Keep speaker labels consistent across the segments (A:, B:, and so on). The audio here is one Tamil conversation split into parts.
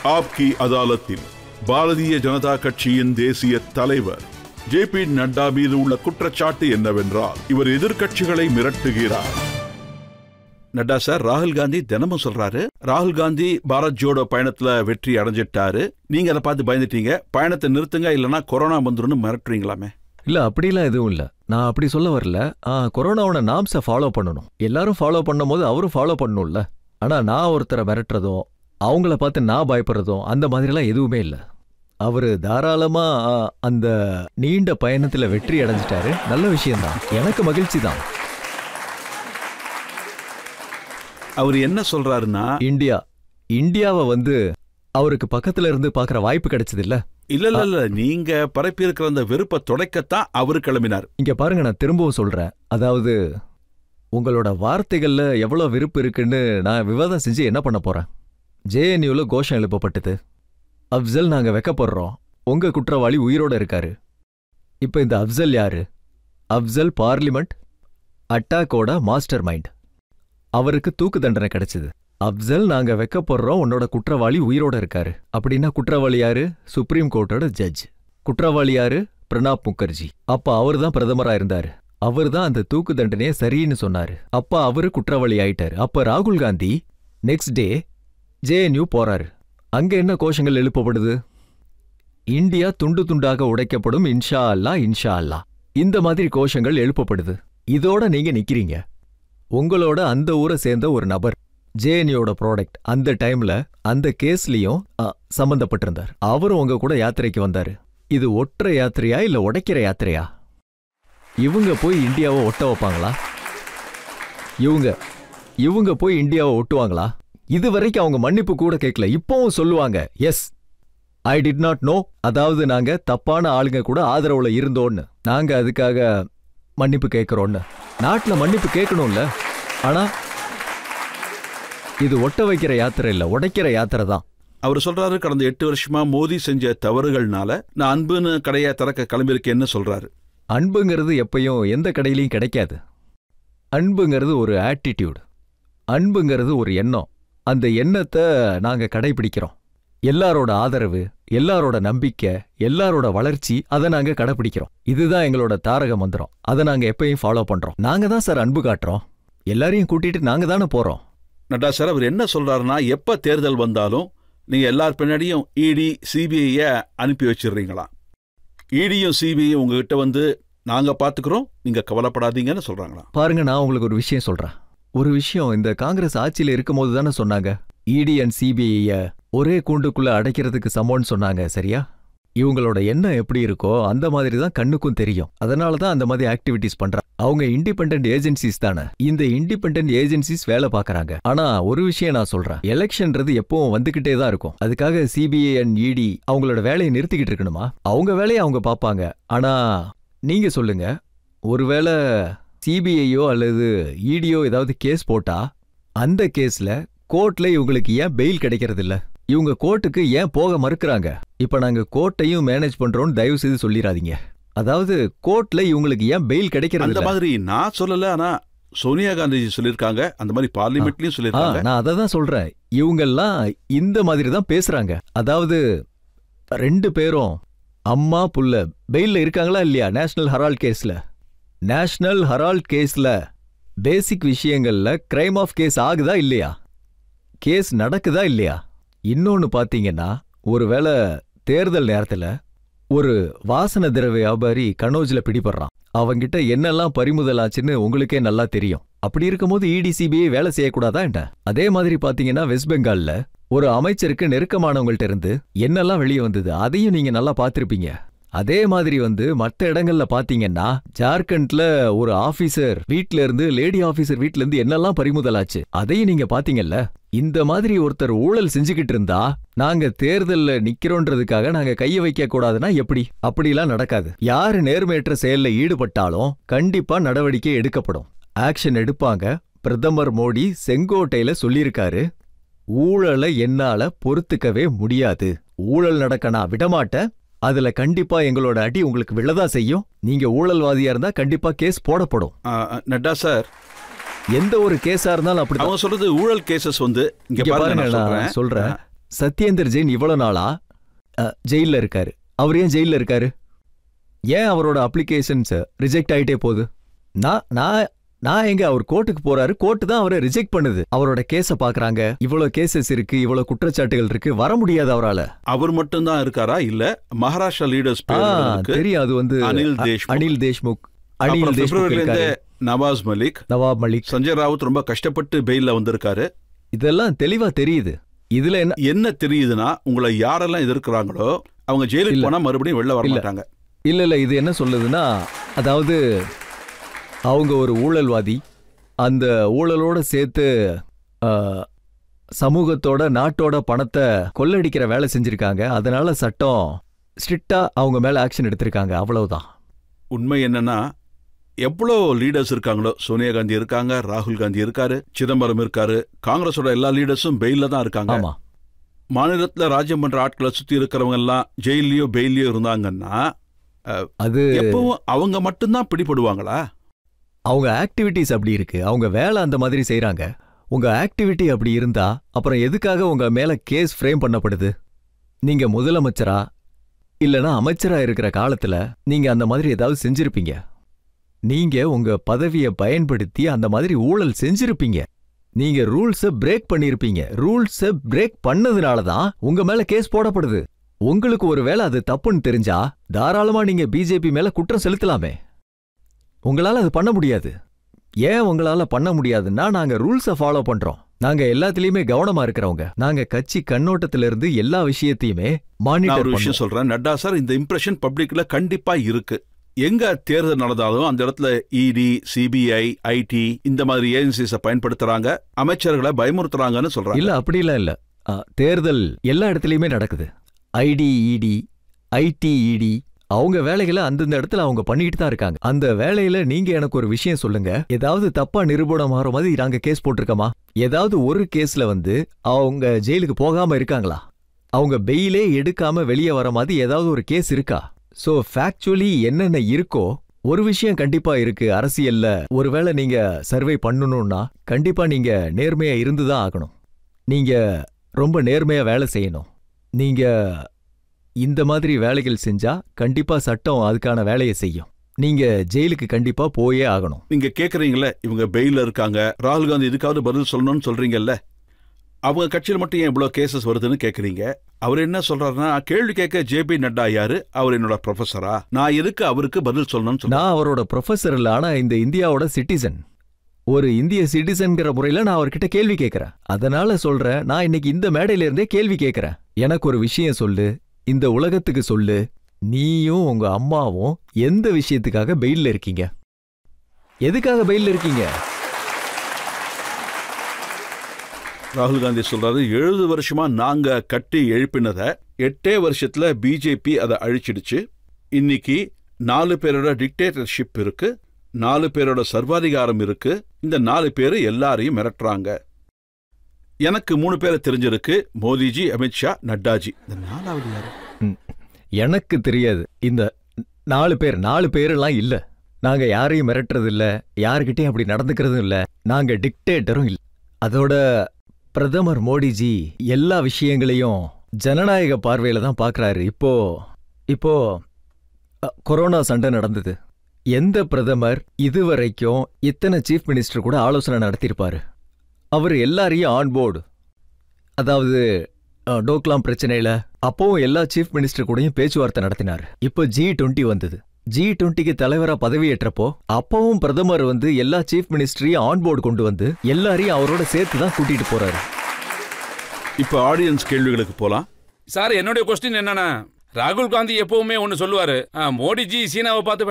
A: ஆப்கி அதாலத்தில் பாரதிய ஜனதா கட்சியின் தேசிய தலைவர் ஜே.பி. நட்டா மீது உள்ள குற்றச்சாட்டு என்னவென்றால் இவர் எதிர்க்கட்சிகளை மிரட்டுகிறார். நட்டா சார், ராகுல் காந்தி தினமும் சொல்றாரு, ராகுல் காந்தி பாரத் ஜோடோ பயணத்துல வெற்றி அடைஞ்சிட்டாரு, நீங்க அதை பார்த்து பயந்துட்டீங்க, பயணத்தை நிறுத்துங்க இல்லைன்னா கொரோனா வந்துருன்னு மிரட்டுறீங்களாமே.
B: இல்ல, அப்படிலாம் எதுவும் இல்ல. நான் அப்படி சொல்ல வரல. கொரோனாவோட நாம்ஸை ஃபாலோ பண்ணணும். எல்லாரும் ஃபாலோ பண்ணும் போது அவரும் ஃபாலோ பண்ணணும்ல. ஆனா நான் ஒருத்தரை மிரட்டுறதும் அவங்கள பார்த்து நான் பயப்படுறதும் அந்த மாதிரிலாம் எதுவுமே இல்லை. அவரு தாராளமா அந்த நீண்ட பயணத்துல வெற்றி அடைஞ்சிட்டாரு. நல்ல விஷயம்தான், எனக்கு மகிழ்ச்சி தான்.
A: அவர் என்ன சொல்றாருன்னா,
B: இந்தியாவை அவருக்கு பக்கத்துல இருந்து பாக்குற வாய்ப்பு கிடைச்சது இல்ல.
A: இல்ல நீங்க பரப்பி இருக்கிற அந்த வெறுப்பை துடைக்கத்தான் அவரு கிளம்பினார்.
B: இங்க பாருங்க, நான் திரும்பவும் சொல்றேன். அதாவது உங்களோட வார்த்தைகள்ல எவ்வளவு விருப்பு இருக்குன்னு நான் விவாதம் செஞ்சு என்ன பண்ண போறேன்? ஜேஎன்யூல கோஷம் எழுப்பப்பட்டது, அப்சல் நாங்க வைக்கப்படுறோம், உங்க குற்றவாளி உயிரோட இருக்காரு. இப்ப இந்த அப்சல் யாரு? அப்சல் பார்லிமெண்ட் அட்டாக்கோட மாஸ்டர் மைண்ட். அவருக்கு தூக்கு தண்டனை கிடைச்சது. அப்சல் நாங்க வைக்கப்படுறோம், உன்னோட குற்றவாளி உயிரோட இருக்காரு. அப்படின்னா குற்றவாளி யாரு? சுப்ரீம் கோர்ட்டோட ஜட்ஜ். குற்றவாளி யாரு? பிரணாப் முகர்ஜி. அப்ப அவரு தான் பிரதமரா இருந்தாரு. அவர் தான் அந்த தூக்கு தண்டனையை சரின்னு சொன்னாரு. அப்ப அவரு குற்றவாளி ஆயிட்டாரு. அப்ப ராகுல் காந்தி நெக்ஸ்ட் டே ஜேஎன்யூ போறாரு. அங்க என்ன கோஷங்கள் எழுப்பப்படுது? இந்தியா துண்டு துண்டாக உடைக்கப்படும், இன்ஷா அல்லா இன்ஷா அல்லா, இந்த மாதிரி கோஷங்கள் எழுப்பப்படுது. இதோட நீங்க நிக்கிறீங்க. உங்களோட அந்த ஊரை சேர்ந்த ஒரு நபர் ஜேஎன்யூட ப்ராடக்ட் அந்த டைம்ல அந்த கேஸ்லயும் சம்பந்தப்பட்டிருந்தார். அவரும் உங்க கூட யாத்திரைக்கு வந்தாரு. இது ஒற்ற யாத்திரையா இல்ல உடைக்கிற யாத்திரையா? இவங்க போய் இந்தியாவை ஒட்ட வைப்பாங்களா? இவங்க போய் இந்தியாவை ஒட்டுவாங்களா? இதுவரைக்கும் அவங்க மன்னிப்பு கூட கேட்கல. இப்பவும் சொல்லுவாங்க, yes I did not know, அதாவது நாங்க தப்பான ஆளுங்க கூட ஆதரவுல இருந்தோன்னு, நாங்க அதுக்காக மன்னிப்பு கேட்கிறோன்னு. நாட்டுல மன்னிப்பு கேட்கணும்ல. ஆனா இது ஒட்ட வைக்கிற யாத்திரை இல்ல, உடைக்கிற யாத்திரை தான்.
A: அவர் சொல்றாரு, கடந்த 8 வருஷமா மோடி செஞ்ச தவறுகள்னால நான் அன்புன்னு கடையை திறக்க கிளம்பியிருக்கேன்னு சொல்றாரு.
B: அன்புங்கிறது எப்பயும் எந்த கடையிலையும் கிடைக்காது. அன்புங்கிறது ஒரு ஆட்டிடியூட், அன்புங்கிறது ஒரு எண்ணம். அந்த எண்ணத்தை நாங்க கடைபிடிக்கிறோம். எல்லாரோட ஆதரவு, எல்லாரோட நம்பிக்கை, எல்லாரோட வளர்ச்சி, அதை நாங்க கடைபிடிக்கிறோம். இதுதான் எங்களோட தாரக மந்திரம். அதை நாங்க எப்பயும் ஃபாலோ பண்றோம். நாங்க தான் சார் அன்பு காட்டுறோம். எல்லாரையும் கூட்டிட்டு நாங்க தானே போறோம்.
A: நட்டா சார், அவர் என்ன சொல்றாருன்னா, எப்ப தேர்தல் வந்தாலும் நீங்க எல்லார் பின்னாடியும் இடி சிபிஐ அனுப்பி வச்சிடுறீங்களா? இடியும் சிபிஐயும் உங்ககிட்ட நாங்க பாத்துக்கிறோம், நீங்க கவலைப்படாதீங்கன்னு சொல்றாங்களா?
B: பாருங்க, நான் உங்களுக்கு ஒரு விஷயம் சொல்றேன். ஒரு விஷயம், இந்த காங்கிரஸ் ஆட்சியில இருக்கும் போது தானே சொன்னாங்க இடி அண்ட் சிபிஐ ஒரே கூண்டுக்குள்ள அடைக்கிறதுக்கு சமம்னு சொன்னாங்க, சரியா? இவங்களோட எண்ணம் எப்படி இருக்கோ அந்த மாதிரி தான் கண்ணுக்கும் தெரியும். அதனால தான் அந்த மாதிரி ஆக்டிவிட்டிஸ் பண்றாங்க. அவங்க இண்டிபெண்டன்ட் ஏஜென்சிஸ் தானே. இந்த இண்டிபெண்டன்ட் ஏஜென்சிஸ் வேலை பாக்குறாங்க. ஆனா ஒரு விஷயம் நான் சொல்றேன், எலெக்ஷன்றது எப்பவும் வந்துகிட்டே தான் இருக்கும். அதுக்காக சிபிஐ அண்ட் இடி அவங்களோட வேலையை நிறுத்திக்கிட்டு இருக்கணுமா? அவங்க வேலையை அவங்க பாப்பாங்க. ஆனா நீங்க சொல்லுங்க, ஒருவேளை சிபிஐயோ அல்லது இடியோ ஏதாவது கேஸ் போட்டா அந்த கேஸ்ல கோர்ட்ல இவங்களுக்கு ஏன் பெயில் கிடைக்கிறது இல்ல? இவங்க கோர்ட்டுக்கு ஏன் போக மறுக்கிறாங்க? இப்ப நாங்க கோர்ட்டையும் மேனேஜ் பண்றோம்னு தயவு செய்து சொல்லிடாதீங்க. அதாவது கோர்ட்ல இவங்களுக்கு ஏன் பெயில் கிடைக்கிறது?
A: அந்த மாதிரி நான் சொல்லல, ஆனா சோனியா காந்தி சொல்லிருக்காங்க, அந்த மாதிரி பார்லிமெண்ட்லயும் சொல்லிருக்காங்க.
B: நான் அதை தான் சொல்றேன். இவங்கெல்லாம் இந்த மாதிரி தான் பேசுறாங்க. அதாவது 2 பேரும் அம்மா புள்ள பெயில்ல இருக்காங்களா இல்லையா? நேஷனல் ஹெரால்ட் கேஸ்ல பேசிக் விஷயங்கள்ல கிரைம் ஆஃப் கேஸ் ஆகுதா இல்லையா? கேஸ் நடக்குதா இல்லையா? இன்னொன்னு பாத்தீங்கன்னா, ஒருவேளை தேர்தல் நேரத்துல ஒரு வாசன திரவ வியாபாரி கனோஜ்ல பிடிபடுறான். அவங்கிட்ட என்னெல்லாம் பறிமுதல் ஆச்சுன்னு உங்களுக்கே நல்லா தெரியும். அப்படி இருக்கும்போது இடிசிபிஐ வேலை செய்யக்கூடாதா என்ன? அதே மாதிரி பாத்தீங்கன்னா, வெஸ்ட் பெங்கால்ல ஒரு அமைச்சருக்கு நெருக்கமானவங்கள்ட்ட இருந்து என்னெல்லாம் வெளியே வந்தது அதையும் நீங்க நல்லா பார்த்திருப்பீங்க. அதே மாதிரி மற்ற இடங்கள்ல பாத்தீங்கன்னா, ஜார்க்கண்ட்ல ஒரு ஆபீசர் வீட்ல இருந்து, லேடி ஆபீசர் வீட்ல இருந்து என்னெல்லாம் பறிமுதலாச்சு அதையும் நீங்க பாத்தீங்கல்ல. இந்த மாதிரி ஒருத்தர் ஊழல் செஞ்சுக்கிட்டு இருந்தா நாங்க தேர்தல்ல நிக்கிறோன்றதுக்காக நாங்க கைய வைக்க கூடாதுன்னா எப்படி? அப்படிலாம் நடக்காது. யாரு நேர்மையற்ற செயல்ல ஈடுபட்டாலும் கண்டிப்பா நடவடிக்கை எடுக்கப்படும், ஆக்ஷன் எடுப்பாங்க. பிரதமர் மோடி செங்கோட்டையில சொல்லியிருக்காரு, ஊழலை என்னால பொறுத்துக்கவே முடியாது, ஊழல் நடக்க நான் விடமாட்டேன், அதுல கண்டிப்பா எங்களோட அடி உங்களுக்கு விழதா செய்யும், நீங்க ஊழல்வாதியா இருந்தா கண்டிப்பா கேஸ் போடப்படும்.
A: நட்டா சார்,
B: எந்த ஒரு கேஸா இருந்தாலும் அப்படி
A: அவங்க சொல்றது ஊழல் கேசஸ் இங்க பாருங்க, நான்
B: சொல்றேன். சத்யேந்தர் ஜெயின் இவ்வளவு நாளா ஜெயில்ல இருக்காரு. அவர் ஏன் ஜெயில்ல இருக்காரு? ஏன் அவரோட அப்ளிகேஷன்ஸ் ரிஜெக்ட் ஆயிட்டே போகுது? நான் எங்க அவர் கோர்ட்டுக்கு போறாரு, கோர்ட்டு தான் அவரை ரிஜெக்ட் பண்ணுது. அவரோட கேஸ பாக்குறாங்க, இவ்வளவு கேசஸ் இருக்கு, இவ்வளவு குற்றச்சாட்டுகள் இருக்கு, வர முடியாது அவரால.
A: அவர் மட்டும் தான் இருக்காரா இல்ல மகாராஷ்டிரா லீடர்ஸ்
B: தெரியும். அது வந்து அனில் தேஷ்முக்
A: நவாப் மலிக், சஞ்சய் ராவுத் ரொம்ப கஷ்டப்பட்டு பெயில்ல வந்திருக்காரு.
B: இதெல்லாம் தெளிவா தெரியுது. இதுல
A: என்ன தெரியுதுன்னா, உங்களை யாரெல்லாம் எதிர்க்கிறாங்களோ அவங்க ஜெயிலுக்கு போனா மறுபடியும் வெளில வர மாட்டாங்க.
B: இல்ல இது என்ன சொல்லுதுன்னா, அதாவது அவங்க ஒரு ஊழல்வாதி, அந்த ஊழலோட சேர்த்து சமூகத்தோட நாட்டோட பணத்தை கொள்ளடிக்கிற வேலை செஞ்சிருக்காங்க. அதனால சட்டம் ஸ்ட்ரிக்டா அவங்க மேல ஆக்ஷன் எடுத்திருக்காங்க, அவ்வளவுதான்.
A: உண்மை என்னன்னா, எவ்வளோ லீடர்ஸ் இருக்காங்களோ, சோனியா காந்தி இருக்காங்க, ராகுல் காந்தி இருக்காரு, சிதம்பரம் இருக்காரு, காங்கிரஸோட எல்லா லீடர்ஸும் பெயில தான் இருக்காங்க. மாநிலத்துல ராஜ்யம் பண்ற ஆட்களை சுத்தி இருக்கிறவங்க எல்லாம் ஜெயிலையோ பெயிலையோ இருந்தாங்கன்னா அது எப்பவும் அவங்க மட்டும்தான் பிடிபடுவாங்களா?
B: அவங்க ஆக்டிவிட்டிஸ் அப்படி இருக்கு, அவங்க வேலை அந்த மாதிரி செய்யறாங்க. உங்க ஆக்டிவிட்டி அப்படி இருந்தா அப்புறம் எதுக்காக உங்க மேல கேஸ் ஃப்ரேம் பண்ணப்படுது? நீங்க முதலமைச்சரா இல்லனா அமைச்சரா இருக்கிற காலத்துல நீங்க அந்த மாதிரி ஏதாவது செஞ்சிருப்பீங்க. நீங்க உங்க பதவியை பயன்படுத்தி அந்த மாதிரி ஊழல் செஞ்சிருப்பீங்க. நீங்க ரூல்ஸ பிரேக் பண்ணிருப்பீங்க. ரூல்ஸ பிரேக் பண்ணதுனாலதான் உங்க மேல கேஸ் போடப்படுது. உங்களுக்கு ஒரு வேளை அது தப்புன்னு தெரிஞ்சா தாராளமா நீங்க பிஜேபி மேல குற்றம் செலுத்தலாமே. உங்களால அது பண்ண முடியாது. ஏன் உங்களால பண்ண முடியாதுன்னா, நாங்க ரூல்ஸ ஃபாலோ பண்றோம். நாங்க எல்லாத்துலயுமே கவனமா இருக்கிறவங்க. நாங்க கட்சி கண்ணோட்டத்தில இருந்து எல்லா விஷயத்தையுமே மானிட்டர்
A: விஷயம் சொல்றேன். நட்டா சார், இந்த இம்ப்ரெஷன் பப்ளிக்ல கண்டிப்பா இருக்கு. எங்க தேர்தல் நடந்தாலும் அந்த இடத்துல இடி, சிபிஐ, ஐடி இந்த மாதிரி ஏஜென்சிஸ பயன்படுத்துறாங்க, அமைச்சர்களை பயமுறுத்துறாங்கன்னு சொல்றாங்க.
B: இல்ல, அப்படிலாம் இல்ல. தேர்தல் எல்லா இடத்துலயுமே நடக்குது. ஐடி, இடி, ஐடி, இடி அவங்க வேலைகளை அந்தந்த இடத்துல அவங்க பண்ணிட்டு தான் இருக்காங்க. அந்த வேலையில நீங்க எனக்கு ஒரு விஷயம் சொல்லுங்க, ஏதாவது தப்பா நிரூபணம் ஆகிற மாதிரி நாங்க கேஸ் போட்டிருக்கோமா? ஏதாவது ஒரு கேஸ்ல வந்து அவங்க ஜெயிலுக்கு போகாம இருக்காங்களா? அவங்க பெயிலே எடுக்காம வெளியே வர மாதிரி ஏதாவது ஒரு கேஸ் இருக்கா? சோ ஃபேக்சுவலி என்னென்ன இருக்கோ ஒரு விஷயம் கண்டிப்பா இருக்கு. அரசியல்ல ஒருவேளை நீங்க சர்வே பண்ணணும்னா கண்டிப்பா நீங்க நேர்மையா இருந்துதான் ஆகணும். நீங்க ரொம்ப நேர்மையா வேலை செய்யணும். நீங்க இந்த மாதிரி வேலைகள் செஞ்சா கண்டிப்பா சட்டம் அதுக்கான வேலையை செய்யும். நீங்க ஜெயிலுக்கு கண்டிப்பா போயே ஆகணும்.
A: நீங்க கேக்குறீங்கல்ல, இவங்க பெயில இருக்காங்க, ராகுல் காந்தி இதுக்காவது பதில் சொல்லணும்னு சொல்றீங்கல்ல, அவங்க கட்சியில் மட்டும் ஏன் இவ்வளவு கேசஸ் வருதுன்னு கேக்குறீங்க. அவர் என்ன சொல்றாருன்னா, கேள்வி கேட்க ஜேபி நட்டா யாரு? அவர் என்னோட ப்ரொஃபஸரா? நான் எதுக்கு அவருக்கு பதில் சொல்லணும்னு?
B: நான் அவரோட ப்ரொஃபஸர் இல்ல, ஆனா இந்த இந்தியாவோட சிட்டிசன். ஒரு இந்திய சிட்டிசன்கிற முறையில நான் அவர்கிட்ட கேள்வி கேட்கிறேன். அதனால சொல்றேன், நான் இன்னைக்கு இந்த மேடையில இருந்தே கேள்வி கேட்கிறேன். எனக்கு ஒரு விஷயம் சொல்லு, இந்த உலகத்துக்கு சொல்லு, நீயும் உங்க அம்மாவும் எந்த விஷயத்துக்காக பெயில்ல இருக்கீங்க? எதுக்காக பெயில்ல இருக்கீங்க?
A: ராகுல் காந்தி சொல்றாரு, 70 வருஷமா நாங்க கட்டி எழுப்பினத 8 வருஷத்துல பிஜேபி அதை அழிச்சிடுச்சு. இன்னைக்கு 4 பேரோட டிக்டேட்டர்ஷிப் இருக்கு, 4 பேரோட சர்வாதிகாரம் இருக்கு. இந்த 4 பேரு எல்லாரையும் மிரட்டுறாங்க. எனக்கு 3 பேரை தெரிஞ்சிருக்கு, மோடிஜி, அமித்ஷா, நட்டாஜி. இந்த 4வது யாரு?
B: எனக்கு தெரியாது. இந்த 4 பேரெல்லாம் இல்ல. நாங்க யாரையும் மிரட்டுறது இல்ல, யாருக்கிட்டையும் அப்படி நடந்துக்கிறதும் இல்ல. நாங்க டிக்டேட்டரும் இல்ல. அதோட பிரதமர் மோடிஜி எல்லா விஷயங்களையும் ஜனநாயக பார்வையில தான் பாக்குறாரு. இப்போ கொரோனா சண்டை நடந்தது. எந்த பிரதமர் இதுவரைக்கும் இத்தனை சீஃப் மினிஸ்டர் கூட ஆலோசனை நடத்தியிருப்பாரு? அவர் எல்லாரையும் ஆன்போர்டு, அதாவது டோக்லாம் பிரச்சனையில அப்பவும் எல்லா சீஃப் மினிஸ்டர் கூடயும் பேச்சுவார்த்தை நடத்தினார். இப்போ G20 வந்தது. G20க்கு தலைவரா பதவியேற்றப்போ அப்பவும் பிரதமர் வந்து எல்லா சீஃப் மினிஸ்டரையும் ஆன்போர்டு கொண்டு வந்து எல்லாரையும் அவரோட சேர்த்து தான் கூட்டிட்டு போறாரு.
A: இப்போ ஆடியன்ஸ் கேள்விகளுக்கு போலாம்.
C: சார், என்னுடைய கொஸ்டின் என்னன்னா, ராகுல் காந்தி எப்பவுமே ஒன்னு சொல்லுவாரு, மோடிஜி சீனாவை பார்த்து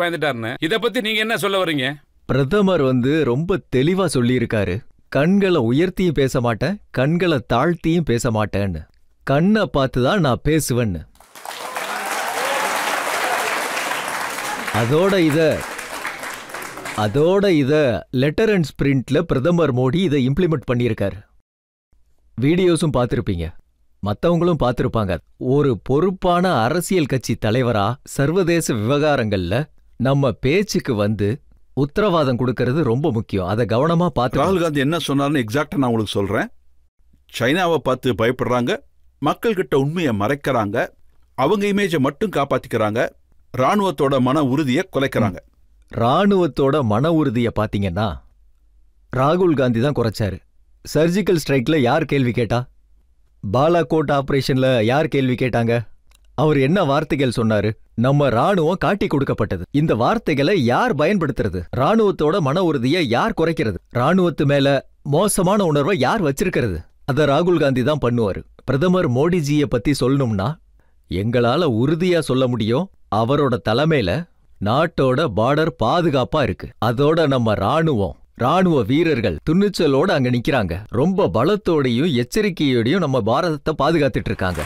C: பயந்துட்டாருன்னு. இத பத்தி நீங்க என்ன சொல்ல வரீங்க?
B: பிரதமர் வந்து ரொம்ப தெளிவா சொல்லி இருக்காரு, கண்களை உயர்த்தியும் பேச மாட்டேன், கண்களை தாழ்த்தியும் பேச மாட்டேன்னு. கண்ணை பார்த்துதான் நான் பேசுவேன்னு. அதோட இத லெட்டர் அண்ட் ஸ்பிரிண்ட்ல பிரதமர் மோடி இதை இம்ப்ளிமெண்ட் பண்ணியிருக்காரு. வீடியோஸும் பார்த்திருப்பீங்க, மத்தவங்களும் பார்த்திருப்பாங்க. ஒரு பொறுப்பான அரசியல் கட்சி தலைவரா சர்வதேச விவகாரங்கள்ல நம்ம பேச்சுக்கு வந்து உத்தரவாதம் கொடுக்கறது ரொம்ப முக்கியம். அதை கவனமா பார்த்து.
A: ராகுல் காந்தி என்ன சொன்னார்னு எக்ஸாக்டா நான் உங்களுக்கு சொல்றேன். சைனாவை பார்த்து பயப்படுறாங்க, மக்கள்கிட்ட உண்மையை மறைக்கிறாங்க, அவங்க இமேஜை மட்டும் காப்பாத்திக்கிறாங்க, ராணுவத்தோட மன உறுதியை குலைக்கிறாங்க.
B: ராணுவத்தோட மன உறுதியை பாத்தீங்கன்னா ராகுல் காந்தி தான் குறைச்சாரு. சர்ஜிக்கல் ஸ்ட்ரைக்ல யார் கேள்வி கேட்டா? பாலாகோட் ஆபரேஷன்ல யார் கேள்வி கேட்டாங்க? அவர் என்ன வார்த்தைகள் சொன்னாரு? நம்ம ராணுவம் காட்டி கொடுக்கப்பட்டது. இந்த வார்த்தைகளை யார் பயன்படுத்துறது? ராணுவத்தோட மன உறுதியை யார் குறைக்கிறது? ராணுவத்து மேல மோசமான உணர்வை யார் வச்சிருக்கிறது? அத ராகுல் காந்தி தான் பண்ணுவாரு. பிரதமர் மோடிஜியை பத்தி சொல்லணும்னா எங்களால உறுதியா சொல்ல முடியும், அவரோட தலைமையில நாட்டோட பார்டர் பாதுகாப்பா இருக்கு. அதோட நம்ம ராணுவ வீரர்கள் துணிச்சலோட அங்க நிக்கிறாங்க. ரொம்ப பலத்தோடையும் எச்சரிக்கையோடையும் நம்ம பாரதத்தை பாதுகாத்துட்டு இருக்காங்க.